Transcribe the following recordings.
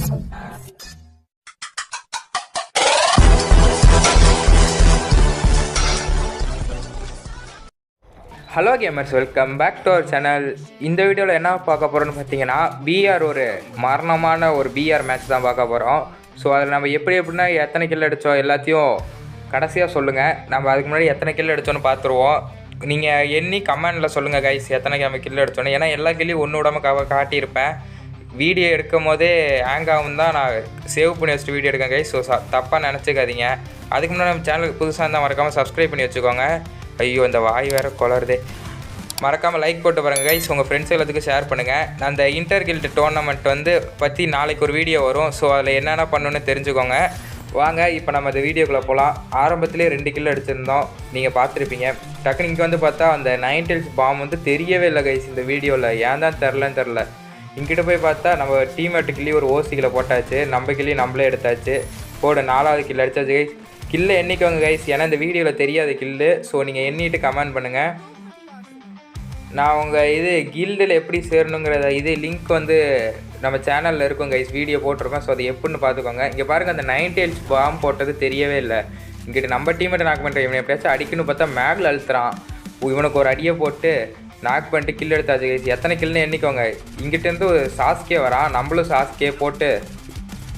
Hello gamers, welcome back to our channel. இந்த வீடியோவில் என்ன பார்க்க போகிறோன்னு பார்த்தீங்கன்னா, பிஆர் ஒரு மரணமான ஒரு பிஆர் மேட்ச் தான் பார்க்க போகிறோம். ஸோ அதில் நம்ம எப்படின்னா எத்தனை கில் அடித்தோம் எல்லாத்தையும் கடைசியாக சொல்லுங்கள். நம்ம அதுக்கு முன்னாடி எத்தனை கில் அடித்தோன்னு பார்த்துருவோம். நீங்கள் எண்ணி கமெண்டில் சொல்லுங்கள் கைஸ், எத்தனை கில் அடித்தோன்னு. ஏன்னா எல்லா கில்லையும் ஒன்று விடாமல் காட்டியிருப்பேன். வீடியோ எடுக்கும் போதே ஹேங் ஆகும் தான் நான் சேவ் பண்ணி வச்சுட்டு வீடியோ எடுக்கேன் கைஸ். ஸோ தப்பாக நினச்சிக்காதீங்க. அதுக்கு முன்னாடி நம்ம சேனலுக்கு புதுசாக இருந்தால் மறக்காமல் சப்ஸ்கிரைப் பண்ணி வச்சுக்கோங்க. ஐயோ, இந்த வாய் வேறு குளருதே. மறக்காமல் லைக் போட்டு பாருங்கள் கைஸ், உங்கள் ஃப்ரெண்ட்ஸ் எல்லாத்துக்கும் ஷேர் பண்ணுங்கள். அந்த இன்டர் கில்டு டோர்னமெண்ட் பற்றி நாளைக்கு ஒரு வீடியோ வரும். ஸோ அதில் என்னென்ன பண்ணணுன்னு தெரிஞ்சுக்கோங்க. வாங்க இப்போ நம்ம இந்த வீடியோக்குள்ளே போகலாம். ஆரம்பத்திலே 2 கில் அடிச்சிருந்தோம், நீங்கள் பார்த்துருப்பீங்க. டக்குனு இங்கே பார்த்தா அந்த 9 tails பாம் தெரியவே இல்லை கைஸ் இந்த வீடியோவில். ஏன் தான் தெரில. இங்கிட்ட போய் பார்த்தா நம்ம டீம்மேட்டு கில்லி ஒரு ஓசிக்கில் போட்டாச்சு, நம்ம கில்லி நம்மளே எடுத்தாச்சு. போட 4வது கில் அடித்தாச்சு கைஸ். கில்லை எண்ணிக்கோங்க கைஸ், ஏன்னா இந்த வீடியோவில் தெரியாது கில்லு. ஸோ நீங்கள் எண்ணிட்டு கமெண்ட் பண்ணுங்கள். நான் உங்கள் கில்டில் எப்படி சேரணுங்கிறத லிங்க் நம்ம சேனலில் இருக்கும் கைஸ், வீடியோ போட்டிருப்பேன். ஸோ அது எப்படின்னு பார்த்துக்கோங்க. இங்கே பாருங்கள், அந்த 9 tails பாம் போட்டது தெரியவே இல்லை. இங்கிட்ட நம்ம டீம்மேட்டை நாக் பண்ணுறேன். இவனை எப்படியாச்சும் அடிக்கணும்னு பார்த்தா மேகில் அழுத்துறான். இவனுக்கு ஒரு அடியை போட்டு நாக் பண்ணிட்டு கில் எடுத்தாச்சு கைஸ். எத்தனை கில்னு எண்ணிக்கோங்க. இங்கிட்டேருந்து ஒரு சாஸ்கே வரான், நம்மளும் சாஸ்கே போட்டு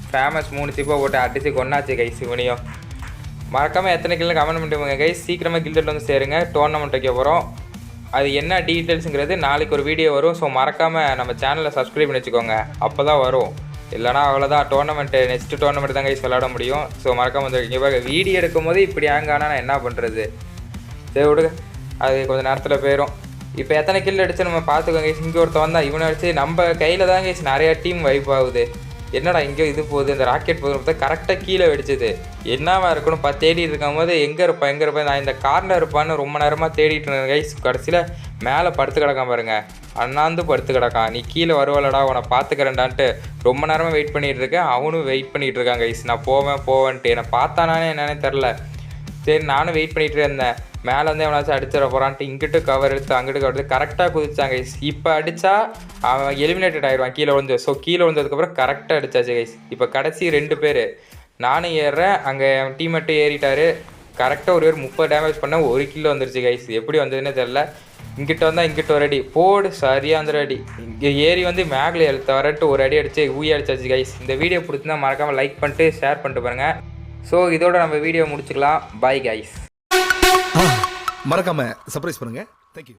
ஃபேமஸ் 3 சிப்பை போட்டு அடித்து கொண்டாச்சு கைஸ். இவனையும் மறக்காமல் எத்தனை கில்னு கமெண்ட் பண்ணிட்டு கைஸ். சீக்கிரமாக கில்டில் சேருங்க. டோர்னமெண்ட் வைக்க போகிறோம். அது என்ன டீட்டெயில்ஸுங்கிறது நாளைக்கு ஒரு வீடியோ வரும். ஸோ மறக்காமல் நம்ம சேனலை சப்ஸ்கிரைப் பண்ணி வச்சுக்கோங்க, அப்போ தான் வரும். இல்லைனா அவ்வளோதான், நெக்ஸ்ட் டோர்னமெண்ட் தான் கைஸ் விளையாட முடியும். ஸோ மறக்காமல் இங்கே பாருங்க, வீடியோ எடுக்கும் போது இப்படி ஹேங் ஆனால் நான் என்ன பண்ணுறது. சரி விடுங்க, அது கொஞ்சம் நேரத்தில் போயிடும். இப்போ எத்தனை கில் அடிச்சு நம்ம பார்த்துக்கோங்க கைஸ். இங்கே ஒருத்தன் வந்தால் இவனை அடிச்சு நம்ம கையில் தான் கைஸ் நிறையா டீம் வைப் ஆகுது. என்னடா இங்கே இது போகுது, இந்த ராக்கெட் போகுது பார்த்தா கரெக்டாக கீழே வெடிச்சது. என்னவா இருக்கணும் தேடிட்டு இருக்கும் போது எங்கே இருப்பேன் நான் இந்த காரில் இருப்பான்னு ரொம்ப நேரமாக தேடிட்டு இருந்தேன் கைஸ். கடைசியில் மேலே படுத்து கிடக்கான் பாருங்க, அண்ணாந்து படுத்து கிடக்கான். நீ கீழே வருவாளடா, உன்னை பார்த்துக்கிறேன்டான்ட்டு ரொம்ப நேரமாக வெயிட் பண்ணிகிட்டு இருக்கேன். அவனும் வெயிட் பண்ணிகிட்டு இருக்கான் கைஸ். நான் போவேன்ட்டு என்னை பார்த்தானானே என்னன்னே தெரில. சரி நானும் வெயிட் பண்ணிகிட்டு இருந்தேன். மேலே எவனாச்சும் அடிச்சிட போகிறான்ட்டு இங்கிட்டு கவர் எடுத்து அங்கிட்டு கவர் எடுத்து கரெக்டாக குதிச்சாங்க கைஸ். இப்போ அடித்தா அவன் எலிமினேட்டட் ஆகிடுவான் கீழே விழுந்து. ஸோ கீழே விழுந்ததுக்கப்புறம் கரெக்டாக அடித்தாச்சு கைஸ். இப்போ கடைசி 2 பேர், நானும் ஏறுறேன், அங்கே என் டீம்மேட்டும் ஏறிட்டார். கரெக்டாக ஒரு பேர் 30 டேமேஜ் பண்ண 1 கில் வந்துருச்சு கைஸ். எப்படி வந்ததுன்னே தெரில. இங்கிட்ட வந்தால் இங்கிட்ட ஒரு அடி போடு, சரியாக அந்த அடி. இங்கே ஏறி மேகில் எழுத்த வரட்டு ஒரு அடி அடித்து ஊய் அடிச்சாச்சு கைஸ். இந்த வீடியோ பிடிச்சிருந்தா மறக்காமல் லைக் பண்ணிட்டு ஷேர் பண்ணிட்டு பாருங்கள். ஸோ இதோட நம்ம வீடியோ முடிச்சுக்கலாம். Bye guys. மறக்காம சர்ப்ரைஸ் பண்ணுங்க.